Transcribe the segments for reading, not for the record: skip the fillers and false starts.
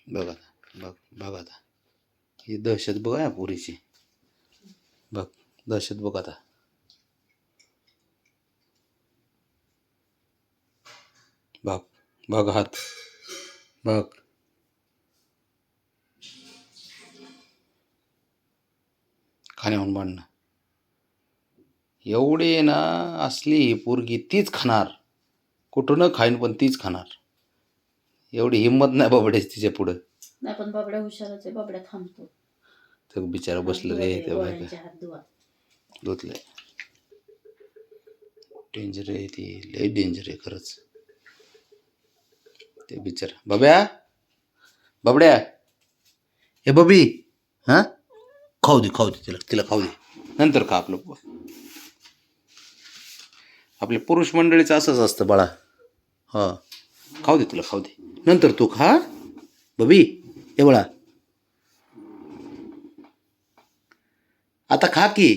बघा बघ बघ आता ही दहशत बघा या पोरीची. बघ दहशत बघ आता. बघ बघ हात बघ. खाण्याहून भांडणं एवढे ना. असली ही पोरगी तीच खाणार, कुठं न खाईन पण तीच खाणार. एवढी हिंमत नाही बाबड्याची तिच्या पुढं. नाही पण बाबड्या हुशारच आहे. बाबड्या थांबतो. तर बिचारा बसलं रे ते डोळ्यांचे हात धुवा. धुतलंय. डेंजर आहे ती, लय डेंजर आहे खरंच ते बिचारा. बाब्या बाबड्या हे बबी हां खाऊ दे तिला खाऊ दे, नंतर खा. आपल्या पुरुष मंडळीचं असंच असतं बाळा. हां खाऊ दे तुला, खाऊ दे नंतर तू खा. बबी हे बाळा आता खा की.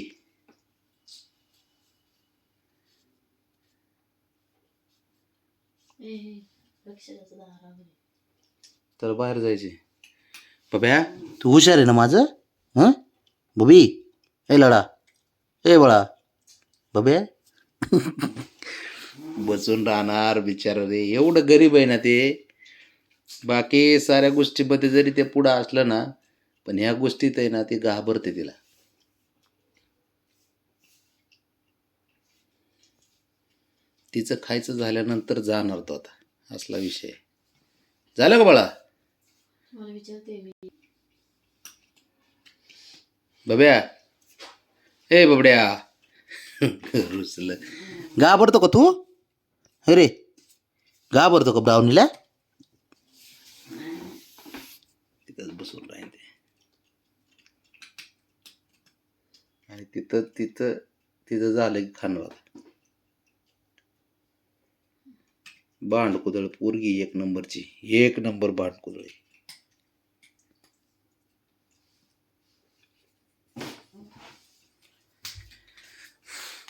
तर बाहेर जायचे. बब्या तू हुशार आहे ना माझं. हां बबी ए लडा ए बाळा बब्या. बसून राहणार बिचारा रे. एवढं गरीब आहे ना ते. बाकी साऱ्या गोष्टीमध्ये जरी ते पुढं असलं ना, पण ह्या गोष्टीत आहे ना ती घाबरते तिला. तिचं खायचं झाल्यानंतर जाणार तो आता, असला विषय. झालं का बाळा. मला विचारते मी. बब्या ए बबड्या. रुसलं. घाबरतो का तू. अरे घाबरतो का ब्राउनीला. तिथंच बसून राहील ते. आणि तिथं तिथं तिथं झालं की खाणार. भांडकुदळ पोरगी एक नंबरची, एक नंबर भांडकुदळ.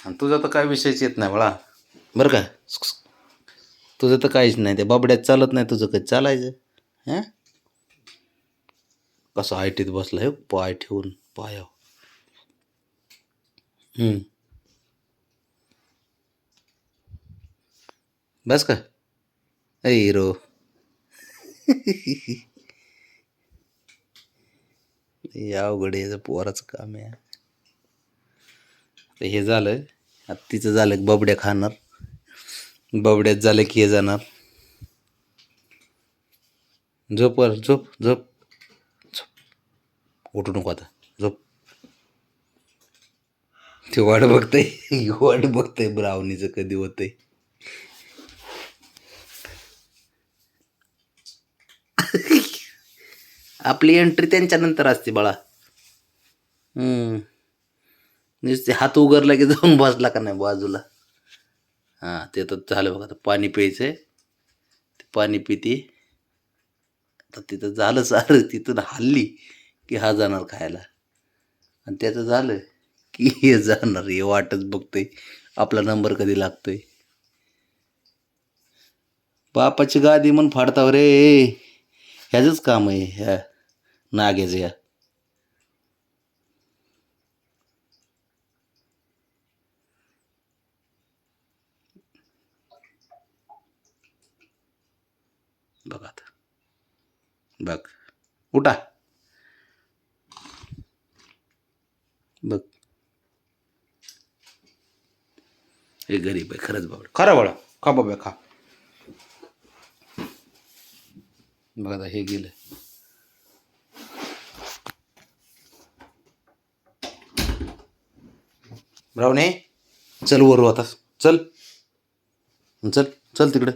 आणि तुझं तर काय विषयच येत नाही बाळा बरं का. तुझं तर काहीच नाही. ते बाबड्यात चालत नाही तुझं, कधी चालायचं. हां कसं आयटीत बसलं हे पाय ठेवून पायाव. बस का ऐ हिरो. अवघड याचं पोराचं काम आहे. हे झालं आता तिचं झालं की बबड्या खाणार. बबड्यात झालं की हे जाणार. झोप वर झोप झोप झोप. उठू नको आता झोप. ते वाट बघतंय ब्राउनीचं कधी होतंय. आपली एंट्री त्यांच्यानंतर असते बाळा. नुसते हात उगारला की जाऊन बसला का नाही बाजूला. हां ते तर झालं बघा. आता पाणी प्यायचंय. ते पाणी पिते. आता तिथं झालं सारं. तिथून हल्ली की हा जाणार खायला. आणि त्याचं झालं की हे जाणार. हे वाटच बघतोय आपला नंबर कधी लागतोय. बापाची गादी म्हणून फाडताव रे. ह्याचंच काम आहे ह्या नाग्याचं. या बघ आता बघ उठा बघ. हे गरीब आहे खरंच बाबा. खरं बाळा खा बाबा खा. बघा आता हे गेलं. ब्राऊने चल वर आता. चल चल चल तिकडं.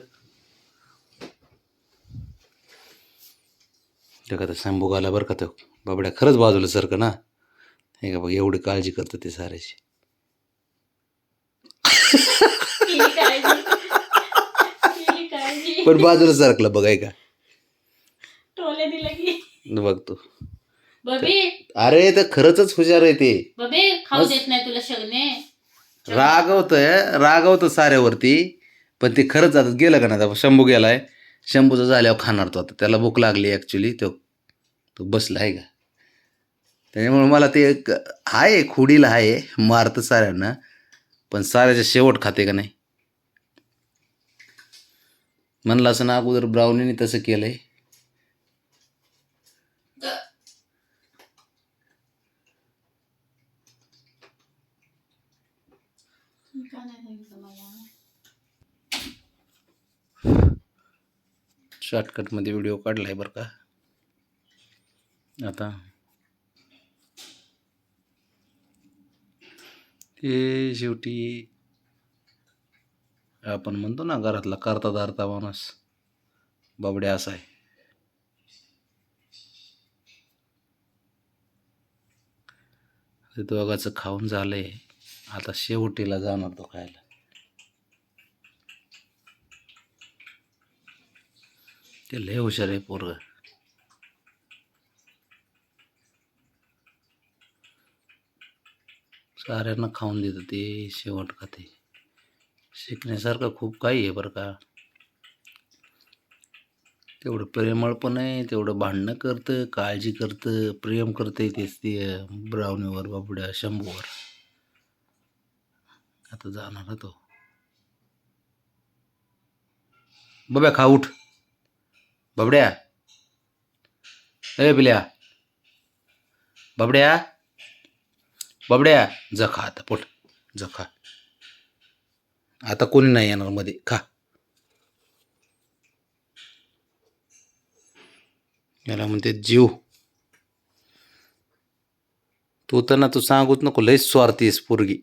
ते का शंभू गाला बरं का. तो बाबड्या खरंच बाजूला सारखं ना. हे का बघ एवढी काळजी करतं ते साऱ्याची. पण बाजूला सारखलं बघ का. टोले दिले की बघ तू. बबी अरे तर खरंच हुशार आहे ते. बबी खाऊ देत नाही तुला शगने. रागवत साऱ्यावरती. पण ते खरंच आता गेलं का नाही. शंभू गेलाय शंभूचं झाल्यावर खाणार तो आता, त्याला भूक लागली ॲक्च्युली. तो तो बसला आहे का, त्याच्यामुळे मला ते एक आहे, खुडीला आहे, मारतं साऱ्यांना, पण साऱ्याच्या शेवट खाते का नाही. म्हणलं असं ना अगोदर ब्राउनीने तसं केलंय. का नाही सांगितलं मला? शॉर्टकटमध्ये व्हिडिओ काढलाय बरं का. आता ते शेवटी आपण म्हणतो ना घरातला करता धरता माणूस बाबड्या असा आहे. ते दोघाचं खाऊन झालंय, आता शेवटीला जाणार तो खायला. ते लय हुशार आहे पोरग. साऱ्यांना खाऊन देतं ते, शेवट खाते. शिकण्यासारखं खूप काही आहे बरं का. तेवढं प्रेमळ पण आहे, तेवढं भांडणं करतं, काळजी करतं, प्रेम करतं. तेच ते ब्राउनीवर, बाबड्या, शंभूवर. आता जाणार तो. बब्या खा, उठ. बाबड्या, ए बिल्या, बाबड्या, बाबड्या, जा खा आता, पोट जा खा. आता कोणी नाही येणार मध्ये, खा. याला म्हणते जीव. तू तर ना, तू सांगूच नको, लयच स्वार्थी आहेस पोरगी.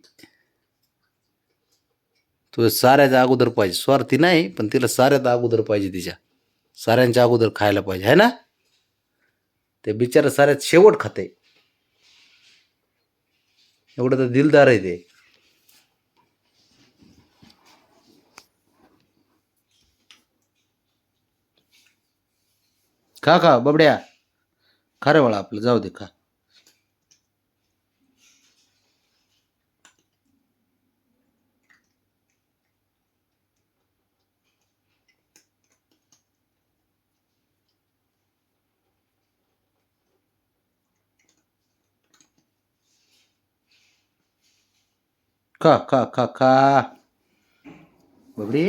तू साऱ्याच्या अगोदर पाहिजे, स्वार्थी नाही पण तिला साऱ्यात अगोदर पाहिजे, तिच्या साऱ्यांच्या अगोदर खायला पाहिजे, है ना. ते बिचारा साऱ्यात शेवट खाते, एवढं तर दिलदार आहे ते. खा खा बबड्या, खा रे बाळा, आपलं जाऊ दे, खा. खा खा खा खा बबडी.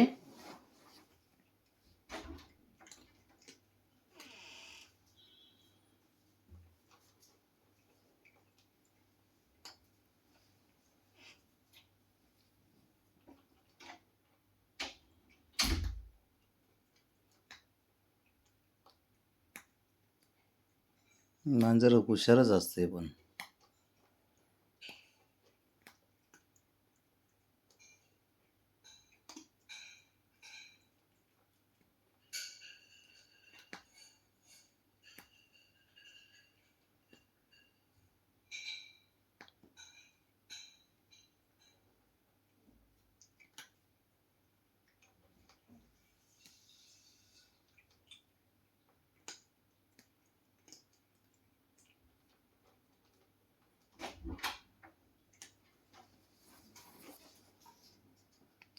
मांजर हुशारच असते पण.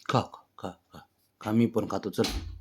खा खा खा खा, मी पण खातो, चल.